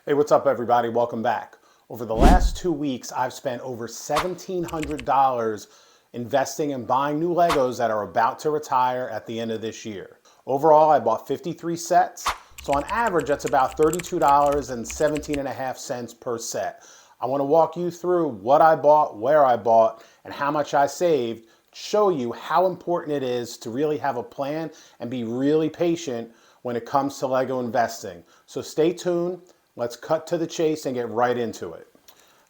Hey, what's up everybody? Welcome back. Over the last 2 weeks, I've spent over $1,700 investing and buying new Legos that are about to retire at the end of this year. Overall, I bought 53 sets. So on average, that's about $32.17 per set. I want to walk you through what I bought, where I bought, and how much I saved, show you how important it is to really have a plan and be really patient when it comes to Lego investing. So stay tuned. Let's cut to the chase and get right into it.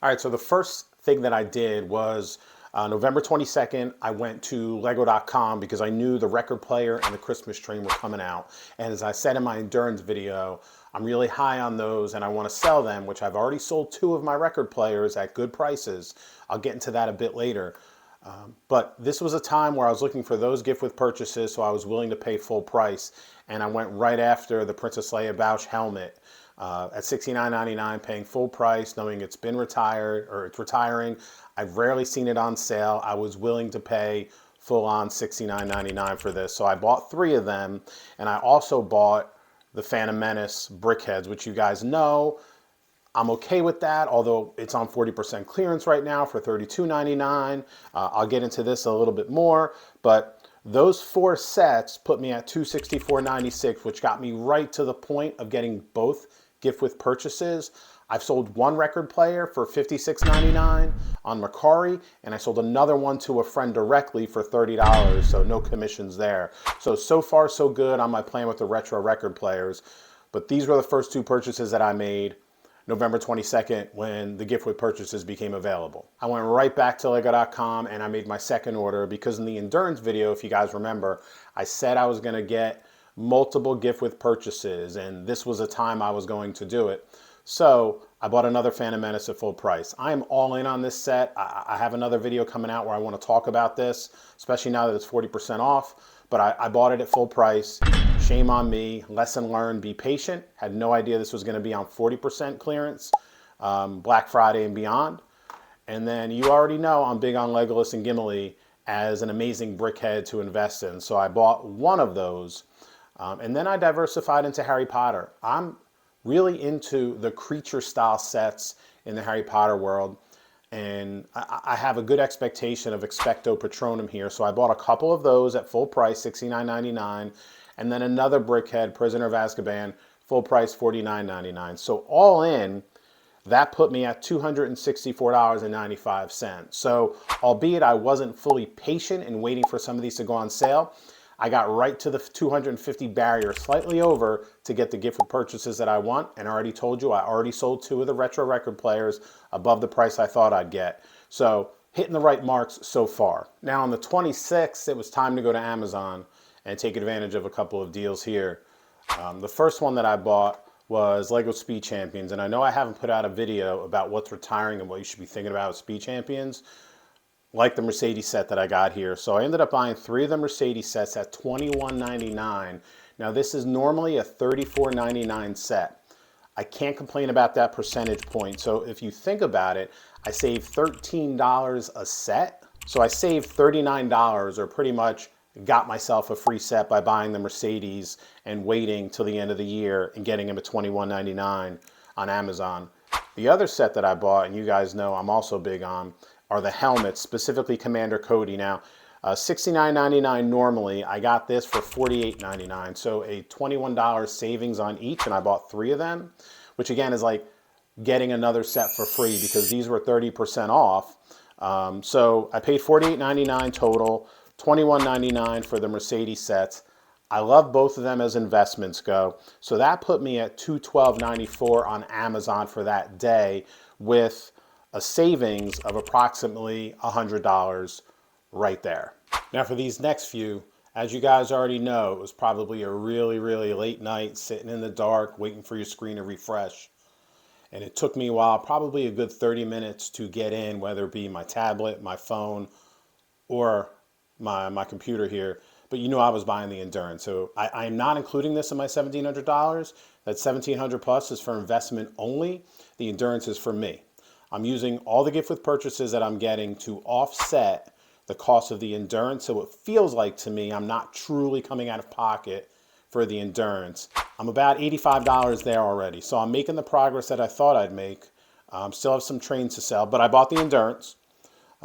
All right, so the first thing that I did was November 22nd, I went to Lego.com because I knew the record player and the Christmas train were coming out. And as I said in my endurance video, I'm really high on those and I want to sell them, which I've already sold 2 of my record players at good prices. I'll get into that a bit later. But this was a time where I was looking for those gift with purchases, so I was willing to pay full price. And I went right after the Princess Leia Bausch helmet at $69.99, paying full price, knowing it's been retired or it's retiring. I've rarely seen it on sale. I was willing to pay full on $69.99 for this. So I bought 3 of them, and I also bought the Phantom Menace BrickHeadz, which you guys know. I'm okay with that, although it's on 40% clearance right now for $32.99. I'll get into this a little bit more, but those 4 sets put me at $264.96, which got me right to the point of getting both gift with purchases. I've sold 1 record player for $56.99 on Mercari, and I sold another one to a friend directly for $30, so no commissions there. So far so good on my plan with the retro record players, but these were the first 2 purchases that I made November 22nd when the gift with purchases became available. I went right back to Lego.com and I made my second order because in the endurance video, if you guys remember, I said I was going to get multiple gift with purchases and this was a time I was going to do it. So I bought another Phantom Menace at full price. I am all in on this set. I have another video coming out where I want to talk about this, especially now that it's 40% off, but I bought it at full price. Shame on me. Lesson learned, be patient. Had no idea this was going to be on 40% clearance, Black Friday and beyond. And then you already know I'm big on Legolas and Gimli as an amazing BrickHead to invest in. So I bought 1 of those. And then I diversified into Harry Potter. I'm really into the creature style sets in the Harry Potter world. And I have a good expectation of Expecto Patronum here. So I bought a couple of those at full price, $69.99. And then another BrickHead, Prisoner of Azkaban, full price, $49.99. So all in, that put me at $264.95. So albeit I wasn't fully patient in waiting for some of these to go on sale, I got right to the 250 barrier, slightly over, to get the gift with purchases that I want. And I already told you, I already sold 2 of the retro record players above the price I thought I'd get. So hitting the right marks so far. Now on the 26th, it was time to go to Amazon and take advantage of a couple of deals here. The first one that I bought was Lego Speed Champions. And I know I haven't put out a video about what's retiring and what you should be thinking about with Speed Champions, like the Mercedes set that I got here. So I ended up buying 3 of the Mercedes sets at $21.99. Now this is normally a $34.99 set. I can't complain about that percentage point. So if you think about it, I saved $13 a set. So I saved $39, or pretty much got myself a free set by buying the Mercedes and waiting till the end of the year and getting them at $21.99 on Amazon. The other set that I bought, and you guys know I'm also big on, are the helmets, specifically Commander Cody. Now, $69.99 normally. I got this for $48.99, so a $21 savings on each, and I bought 3 of them, which again is like getting another set for free because these were 30% off. So I paid $48.99 total, $21.99 for the Mercedes sets. I love both of them as investments go. So that put me at $212.94 on Amazon for that day with a savings of approximately $100 right there. Now for these next few, as you guys already know, it was probably a really late night sitting in the dark waiting for your screen to refresh. And it took me a while, probably a good 30 minutes to get in, whether it be my tablet, my phone, or my computer here. But you know I was buying the endurance. So I'm not including this in my $1,700. That $1,700 plus is for investment only. The endurance is for me. I'm using all the gift with purchases that I'm getting to offset the cost of the endurance. So it feels like to me I'm not truly coming out of pocket for the endurance. I'm about $85 there already. So I'm making the progress that I thought I'd make. Still have some trains to sell, but I bought the Endurance.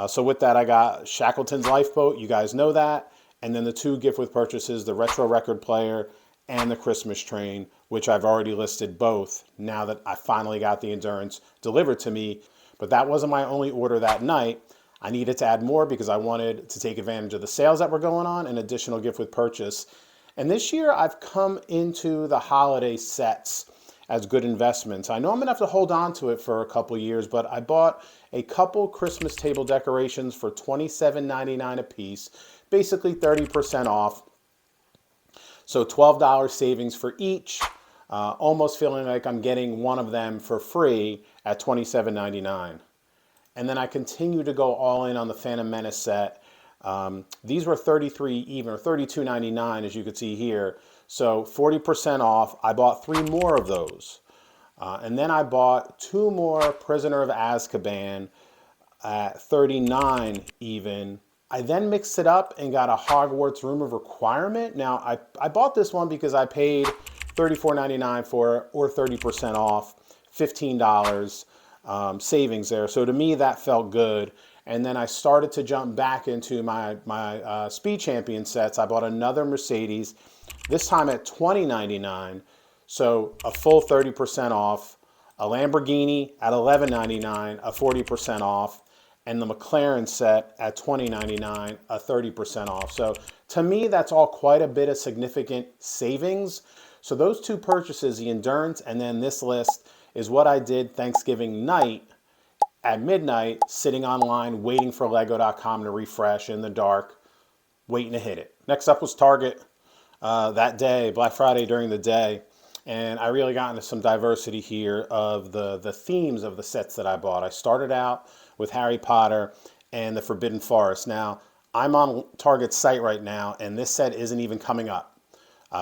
So with that, I got Shackleton's Lifeboat. You guys know that. And then the two gift with purchases, the Retro Record Player and the Christmas Train, which I've already listed both now that I finally got the Endurance delivered to me. But that wasn't my only order that night. I needed to add more because I wanted to take advantage of the sales that were going on and additional gift with purchase. And this year I've come into the holiday sets as good investments. I know I'm gonna have to hold on to it for a couple years, but I bought a couple Christmas table decorations for $27.99 a piece, basically 30% off. So $12 savings for each, almost feeling like I'm getting one of them for free at $27.99. And then I continue to go all in on the Phantom Menace set. These were 33 even, or $32.99 as you can see here. So 40% off. I bought 3 more of those. And then I bought 2 more Prisoner of Azkaban at $39 even. I then mixed it up and got a Hogwarts Room of Requirement. Now I bought this one because I paid $34.99 for it, or 30% off, $15 savings there. So to me that felt good. And then I started to jump back into my Speed Champion sets. I bought another Mercedes, this time at $20.99, so a full 30% off. A Lamborghini at $11.99, a 40% off. And the McLaren set at $20.99, a 30% off. So to me, that's all quite a bit of significant savings. So those two purchases, the Endurance and then this list, is what I did Thanksgiving night at midnight, sitting online, waiting for Lego.com to refresh in the dark, waiting to hit it. Next up was Target that day, Black Friday during the day. And I really got into some diversity here of the themes of the sets that I bought. I started out with Harry Potter and the Forbidden Forest. Now, I'm on Target's site right now, and this set isn't even coming up.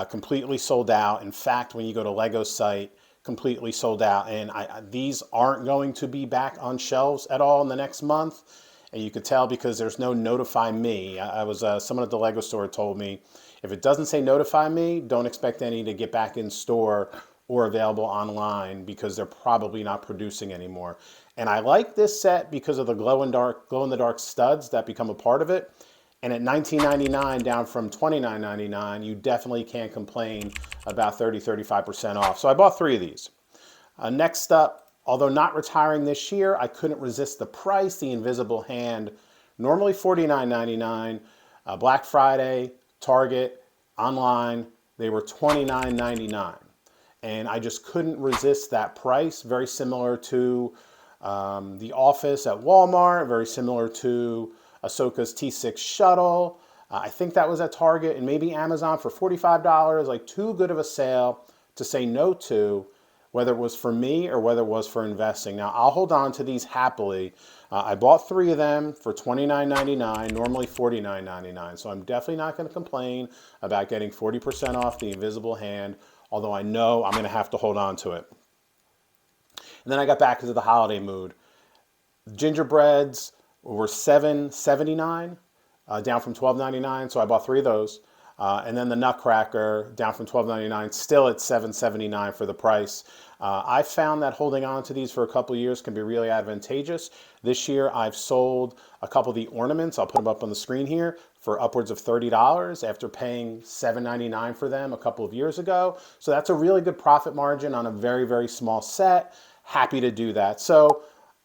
Completely sold out. In fact, when you go to Lego's site, completely sold out. And these aren't going to be back on shelves at all in the next month. And you could tell because there's no notify me. Someone at the Lego store told me, if it doesn't say notify me, don't expect any to get back in store or available online because they're probably not producing anymore. And I like this set because of the glow in the dark studs that become a part of it. And at $19.99 down from $29.99, you definitely can't complain about 35% off. So I bought 3 of these. Next up, although not retiring this year, I couldn't resist the price. The Invisible Hand, normally $49.99. Black Friday, Target, online, they were $29.99. And I just couldn't resist that price. Very similar to The Office at Walmart, very similar to Ahsoka's T6 shuttle. I think that was at Target and maybe Amazon for $45, like too good of a sale to say no to, whether it was for me or whether it was for investing. Now, I'll hold on to these happily. I bought 3 of them for $29.99, normally $49.99. So I'm definitely not going to complain about getting 40% off the Invisible Hand, although I know I'm going to have to hold on to it. And then I got back into the holiday mood. Gingerbreads were $7.79, down from $12.99, so I bought 3 of those. And then the Nutcracker, down from $12.99, still at $7.79 for the price. I found that holding on to these for a couple of years can be really advantageous. This year, I've sold a couple of the ornaments. I'll put them up on the screen here for upwards of $30 after paying $7.99 for them a couple of years ago. So that's a really good profit margin on a very, very small set. Happy to do that. So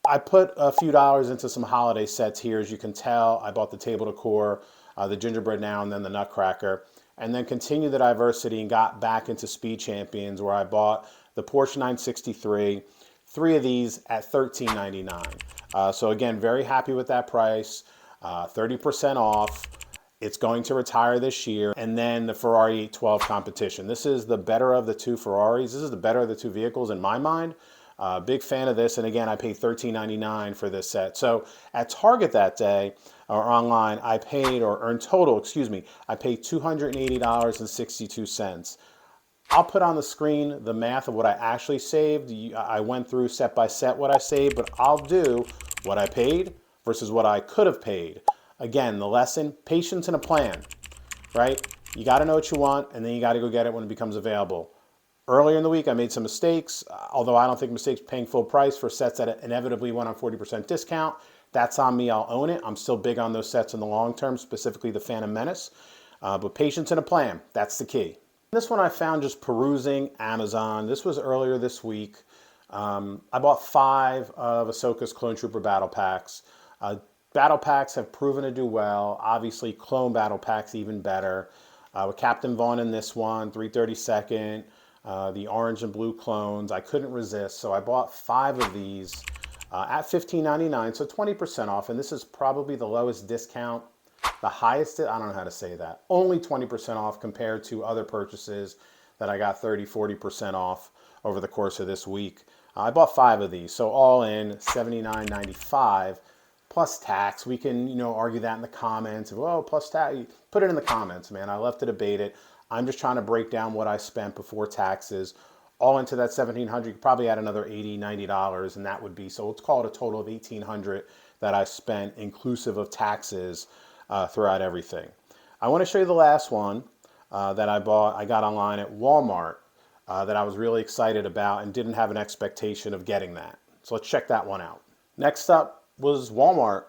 I put a few dollars into some holiday sets here. As you can tell, I bought the table decor, the gingerbread now, and then the Nutcracker, and then continued the diversity and got back into Speed Champions, where I bought the Porsche 963, 3 of these at $13.99. So again, very happy with that price, 30% off. It's going to retire this year. And then the Ferrari 812 competition. This is the better of the 2 Ferraris. This is the better of the 2 vehicles in my mind. Big fan of this, and again, I paid $13.99 for this set. So at Target that day, or online, I paid, or earned total, I paid $280.62. I'll put on the screen the math of what I actually saved. I went through set by set what I saved, but I'll do what I paid versus what I could have paid. Again, the lesson, patience and a plan, right? You got to know what you want, and then you got to go get it when it becomes available. Earlier in the week, I made some mistakes, although I don't think mistakes paying full price for sets that inevitably went on 40% discount. That's on me, I'll own it. I'm still big on those sets in the long term, specifically the Phantom Menace. But patience and a plan, that's the key. This one I found just perusing Amazon. This was earlier this week. I bought 5 of Ahsoka's Clone Trooper battle packs. Battle packs have proven to do well. Obviously, clone battle packs even better. With Captain Vaughn in this one, 332nd, the orange and blue clones. I couldn't resist, so I bought 5 of these at $15.99, so 20% off. And this is probably the lowest discount, the highest, I don't know how to say that, only 20% off compared to other purchases that I got 30, 40% off over the course of this week. I bought 5 of these, so all in $79.95 plus tax. We can, argue that in the comments. Well, plus tax, put it in the comments, man. I love to debate it. I'm just trying to break down what I spent before taxes, all into that $1,700. You could probably add another $80, $90, and that would be, so let's call it a total of $1,800 that I spent inclusive of taxes throughout everything. I want to show you the last one that I got online at Walmart that I was really excited about and didn't have an expectation of getting that. So let's check that one out. Next up was Walmart.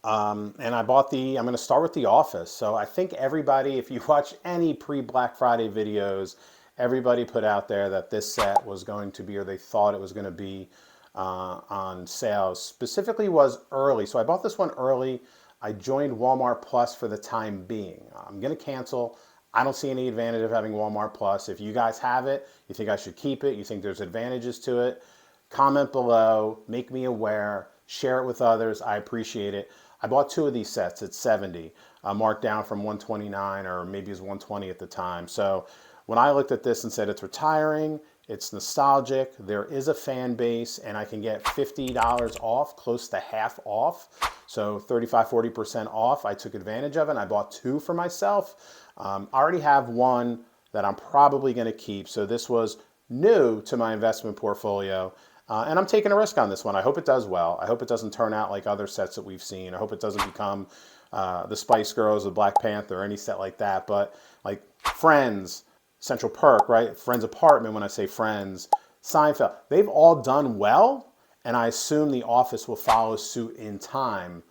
And I bought I'm going to start with The Office. So I think everybody, if you watch any pre-Black Friday videos, everybody put out there that this set was going to be, or they thought it was going to be on sale. Specifically was early. So I bought this one early. I joined Walmart Plus for the time being. I'm going to cancel. I don't see any advantage of having Walmart Plus. If you guys have it, you think I should keep it, you think there's advantages to it, comment below, make me aware, share it with others. I appreciate it. I bought 2 of these sets at $70, marked down from $129, or maybe it was $120 at the time. So when I looked at this and said it's retiring, it's nostalgic, there is a fan base, and I can get $50 off, close to half off. So 35, 40% off. I took advantage of it, and I bought 2 for myself. I already have one that I'm probably going to keep. So this was new to my investment portfolio. And I'm taking a risk on this one. I hope it does well. I hope it doesn't turn out like other sets that we've seen. I hope it doesn't become the Spice Girls, the Black Panther, or any set like that. But like Friends, Central Perk, right? Friends Apartment, when I say Friends, Seinfeld, they've all done well. And I assume The Office will follow suit in time.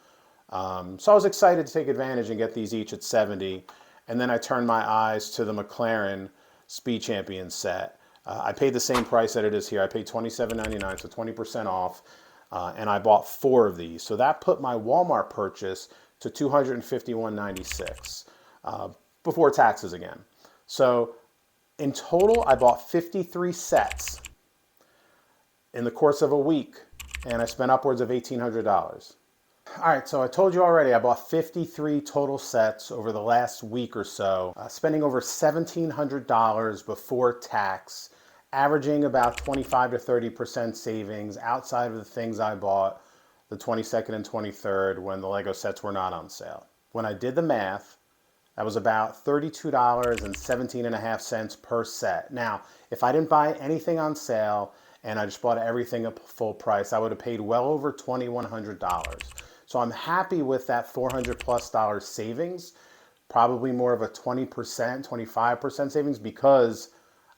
So I was excited to take advantage and get these each at $70. And then I turned my eyes to the McLaren Speed Champion set. I paid the same price that it is here. I paid $27.99, so 20% off, and I bought 4 of these. So that put my Walmart purchase to $251.96 before taxes again. So in total, I bought 53 sets in the course of a week, and I spent upwards of $1,800. All right, so I told you already, I bought 53 total sets over the last week or so, spending over $1,700 before tax, averaging about 25 to 30% savings outside of the things I bought the 22nd and 23rd when the Lego sets were not on sale. When I did the math, that was about $32.17 per set. Now, if I didn't buy anything on sale and I just bought everything at full price, I would have paid well over $2,100. So I'm happy with that $400 plus savings, probably more of a 20%, 25% savings, because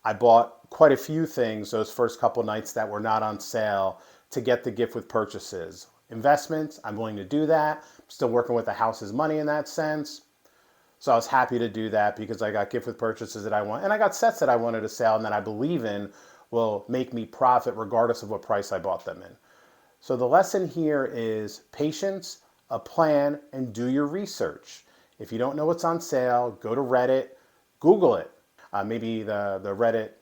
I bought quite a few things those first couple nights that were not on sale to get the gift with purchases. Investments, I'm willing to do that. I'm still working with the house's money in that sense. So I was happy to do that because I got gift with purchases that I want, and I got sets that I wanted to sell and that I believe in will make me profit regardless of what price I bought them in. So the lesson here is patience, a plan, and do your research. If you don't know what's on sale, go to Reddit, Google it. Maybe the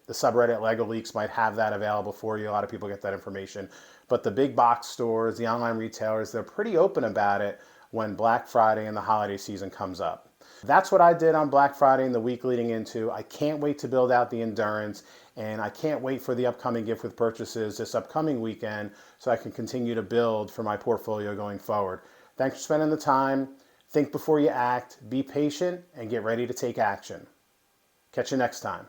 subreddit Lego Leaks might have that available for you. A lot of people get that information. But the big box stores, the online retailers, they're pretty open about it when Black Friday and the holiday season comes up. That's what I did on Black Friday and the week leading into. I can't wait to build out the endurance, and I can't wait for the upcoming gift with purchases this upcoming weekend so I can continue to build for my portfolio going forward. Thanks for spending the time. Think before you act, be patient, and get ready to take action. Catch you next time.